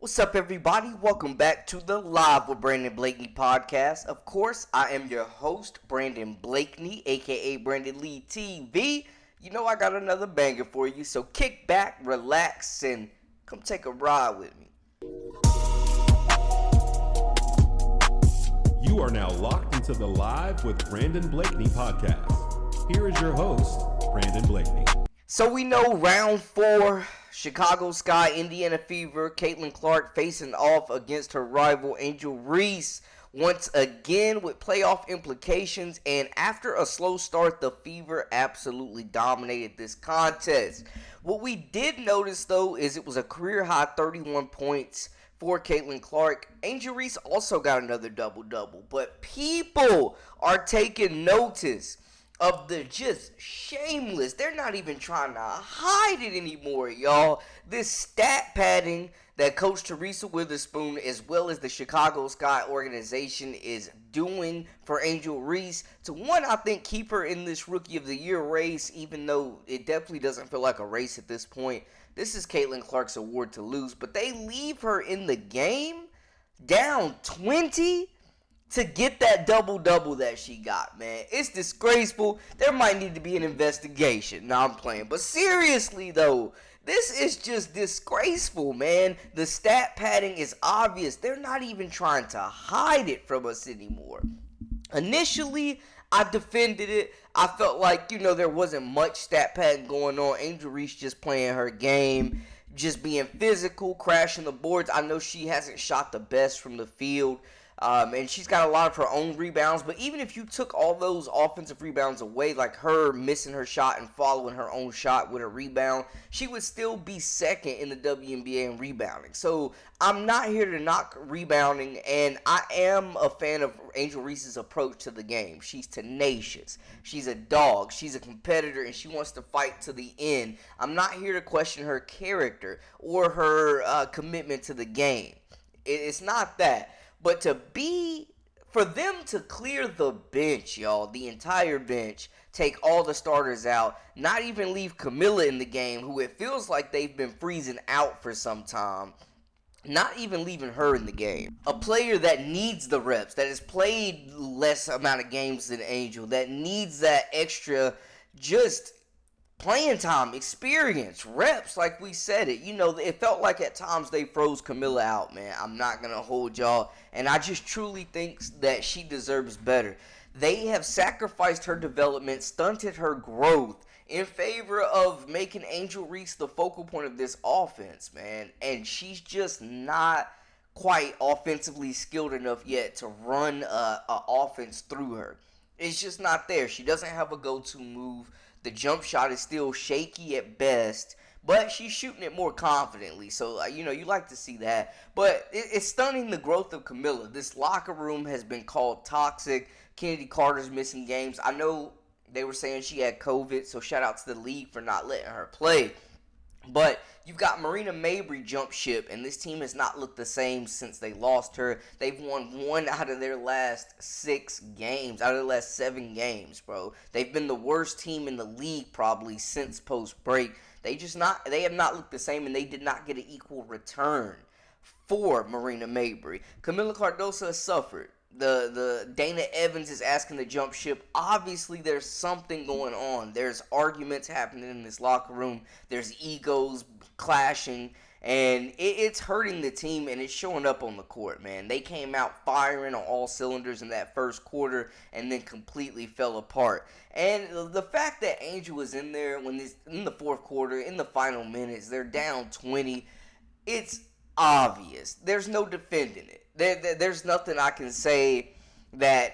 What's up, everybody? Welcome back to the Live with Brandon Blakeney podcast. Of course, I am your host, Brandon Blakeney, aka Brandon Lee TV. You know I got another banger for you, so kick back, relax, and come take a ride with me. You are now locked into the Live with Brandon Blakeney podcast. Here is your host, Brandon Blakeney. So we know round 4, Chicago Sky, Indiana Fever, Caitlin Clark facing off against her rival Angel Reese once again with playoff implications, and after a slow start, the Fever absolutely dominated this contest. What we did notice though is it was a career high 31 points for Caitlin Clark. Angel Reese also got another double-double, but people are taking notice of the just shameless, they're not even trying to hide it anymore, y'all. This stat padding that Coach Teresa Weatherspoon as well as the Chicago Sky organization is doing for Angel Reese to, one, I think keep her in this Rookie of the Year race, even though it definitely doesn't feel like a race at this point. This is Caitlin Clark's award to lose, but they leave her in the game down 20 to get that double-double that she got, man. It's disgraceful. There might need to be an investigation. No, I'm playing. But seriously, though, this is just disgraceful, man. The stat padding is obvious. They're not even trying to hide it from us anymore. Initially, I defended it. I felt like, there wasn't much stat padding going on. Angel Reese just playing her game, just being physical, crashing the boards. I know she hasn't shot the best from the field. And she's got a lot of her own rebounds. But even if you took all those offensive rebounds away, like her missing her shot and following her own shot with a rebound, she would still be second in the WNBA in rebounding. So I'm not here to knock rebounding, and I am a fan of Angel Reese's approach to the game. She's tenacious. She's a dog. She's a competitor, and she wants to fight to the end. I'm not here to question her character or her commitment to the game. It's not that. But for them to clear the bench, y'all, the entire bench, take all the starters out, not even leave Camilla in the game, who it feels like they've been freezing out for some time, not even leaving her in the game. A player that needs the reps, that has played less amount of games than Angel, that needs that extra just playing time, experience, reps, like we said it. It felt like at times they froze Camilla out, man. I'm not going to hold y'all. And I just truly think that she deserves better. They have sacrificed her development, stunted her growth in favor of making Angel Reese the focal point of this offense, man. And she's just not quite offensively skilled enough yet to run a offense through her. It's just not there. She doesn't have a go-to move. The jump shot is still shaky at best, but she's shooting it more confidently. So, you like to see that. But it's stunning the growth of Camilla. This locker room has been called toxic. Kennedy Carter's missing games. I know they were saying she had COVID, so shout out to the league for not letting her play. But you've got Marina Mabry jump ship, and this team has not looked the same since they lost her. They've won 1 out of their last 6 games, out of their last 7 games, bro. They've been the worst team in the league probably since post-break. They have not looked the same, and they did not get an equal return for Marina Mabry. Camilla Cardoso has suffered. The Dana Evans is asking the jump ship. Obviously, there's something going on. There's arguments happening in this locker room. There's egos clashing, and it's hurting the team, and it's showing up on the court, man. They came out firing on all cylinders in that first quarter and then completely fell apart. And the fact that Angel was in there in the fourth quarter, in the final minutes, they're down 20, it's obvious. There's no defending it. There's nothing I can say that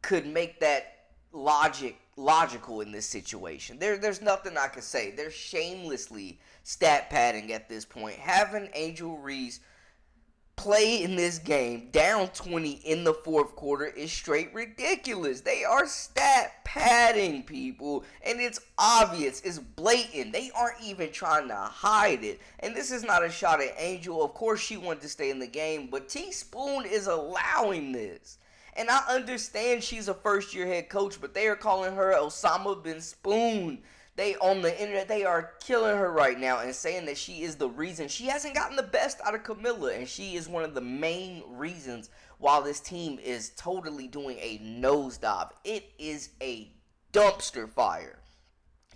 could make that logical in this situation. There's nothing I can say. They're shamelessly stat padding at this point. Having Angel Reese play in this game down 20 in the fourth quarter is straight ridiculous. They are stat padding, people, and it's obvious, it's blatant. They aren't even trying to hide it. And this is not a shot at Angel. Of course she wanted to stay in the game, but Teaspoon is allowing this. And I understand she's a first-year head coach, but they are calling her Osama bin Spoon. They on the internet, they are killing her right now and saying that she is the reason she hasn't gotten the best out of Camilla, and she is one of the main reasons why this team is totally doing a nosedive. It is a dumpster fire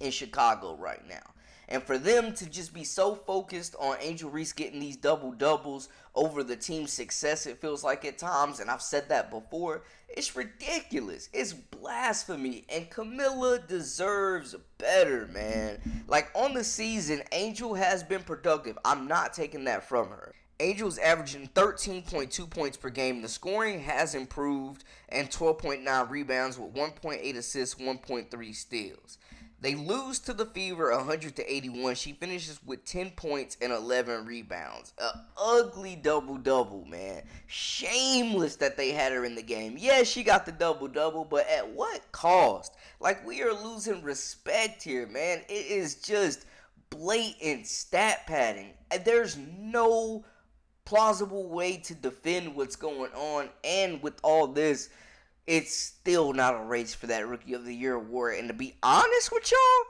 in Chicago right now. And for them to just be so focused on Angel Reese getting these double doubles over the team's success, it feels like at times, and I've said that before, it's ridiculous. It's blasphemy. And Camilla deserves better, man. Like, on the season, Angel has been productive. I'm not taking that from her. Angel's averaging 13.2 points per game. The scoring has improved, and 12.9 rebounds with 1.8 assists, 1.3 steals. They lose to the Fever 100-81. She finishes with 10 points and 11 rebounds. An ugly double-double, man. Shameless that they had her in the game. Yeah, she got the double-double, but at what cost? Like, we are losing respect here, man. It is just blatant stat padding. And there's no plausible way to defend what's going on. And with all this, it's still not a race for that Rookie of the Year award. And to be honest with y'all,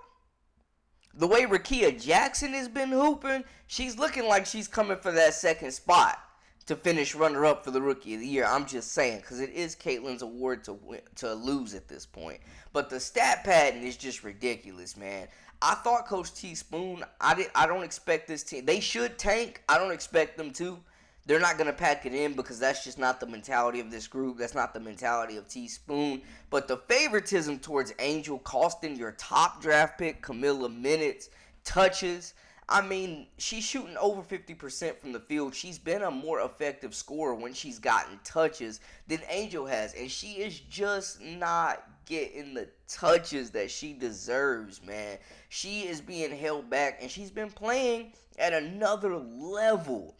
the way Rakia Jackson has been hooping, she's looking like she's coming for that second spot to finish runner-up for the Rookie of the Year. I'm just saying, because it is Caitlin's award to lose at this point. But the stat pattern is just ridiculous, man. I thought Coach T. Spoon, I don't expect this team. They should tank. I don't expect them to. They're not going to pack it in because that's just not the mentality of this group. That's not the mentality of T-Spoon. But the favoritism towards Angel costing your top draft pick, Camilla, minutes, touches. I mean, she's shooting over 50% from the field. She's been a more effective scorer when she's gotten touches than Angel has. And she is just not getting the touches that she deserves, man. She is being held back, and she's been playing at another level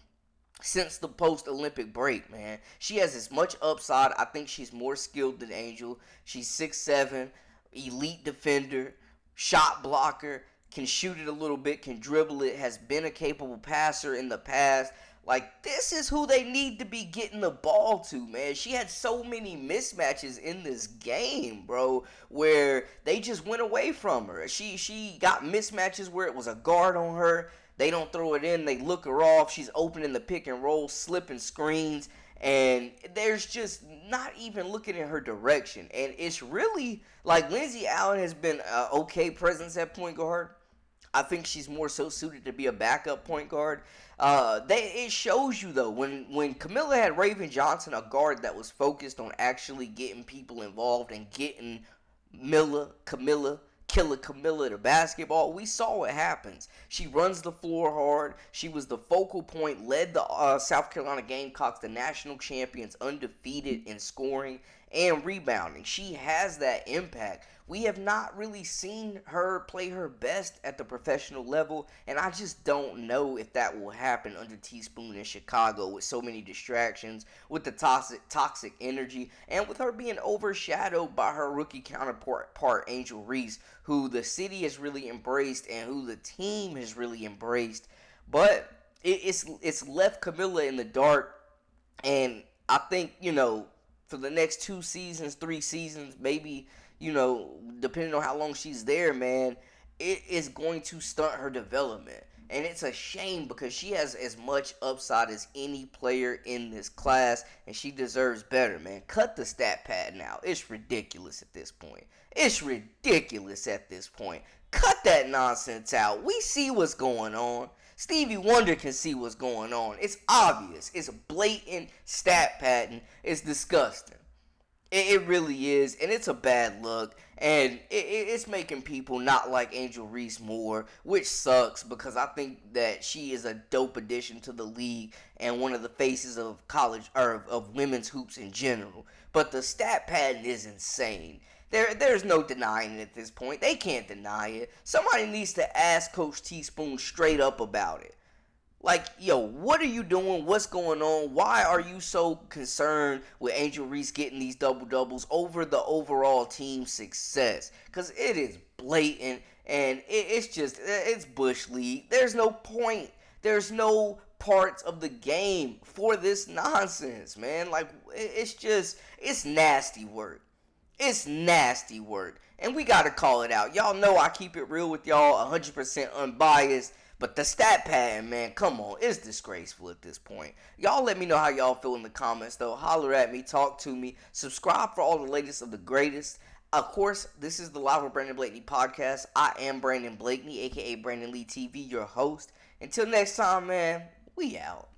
since the post-Olympic break, man. She has as much upside. I think she's more skilled than Angel. She's 6'7", elite defender, shot blocker, can shoot it a little bit, can dribble it, has been a capable passer in the past. Like, this is who they need to be getting the ball to, man. She had so many mismatches in this game, bro, where they just went away from her. She got mismatches where it was a guard on her. They don't throw it in. They look her off. She's opening the pick and roll, slipping screens. And there's just not even looking in her direction. And it's really, like, Lindsey Allen has been an okay presence at point guard. I think she's more so suited to be a backup point guard. It shows you, though, when Camilla had Raven Johnson, a guard that was focused on actually getting people involved and getting Camilla to basketball, we saw what happens. She runs the floor hard. She was the focal point, led the South Carolina Gamecocks, the national champions, undefeated in scoring and rebounding. She has that impact. We have not really seen her play her best at the professional level, and I just don't know if that will happen under T-Spoon in Chicago with so many distractions, with the toxic energy, and with her being overshadowed by her rookie counterpart, Angel Reese, who the city has really embraced and who the team has really embraced. But it's left Camilla in the dark, and I think, for the next 2 seasons, 3 seasons, maybe, depending on how long she's there, man, it is going to stunt her development. And it's a shame because she has as much upside as any player in this class, and she deserves better, man. Cut the stat pad now. It's ridiculous at this point. Cut that nonsense out. We see what's going on. Stevie Wonder can see what's going on. It's obvious. It's blatant stat padding. It's disgusting. It really is, and it's a bad look, and it's making people not like Angel Reese more, which sucks because I think that she is a dope addition to the league and one of the faces of college or of women's hoops in general. But the stat pattern is insane. There's no denying it at this point. They can't deny it. Somebody needs to ask Coach T-Spoon straight up about it. Like, yo, what are you doing? What's going on? Why are you so concerned with Angel Reese getting these double-doubles over the overall team success? Because it is blatant, and it's Bush League. There's no point. There's no parts of the game for this nonsense, man. Like, it's nasty work. It's nasty work. And we got to call it out. Y'all know I keep it real with y'all, 100% unbiased. But the stat pattern, man, come on. It's disgraceful at this point. Y'all let me know how y'all feel in the comments, though. Holler at me. Talk to me. Subscribe for all the latest of the greatest. Of course, this is the Live with Brandon Blakeney podcast. I am Brandon Blakeney, a.k.a. Brandon Lee TV, your host. Until next time, man, we out.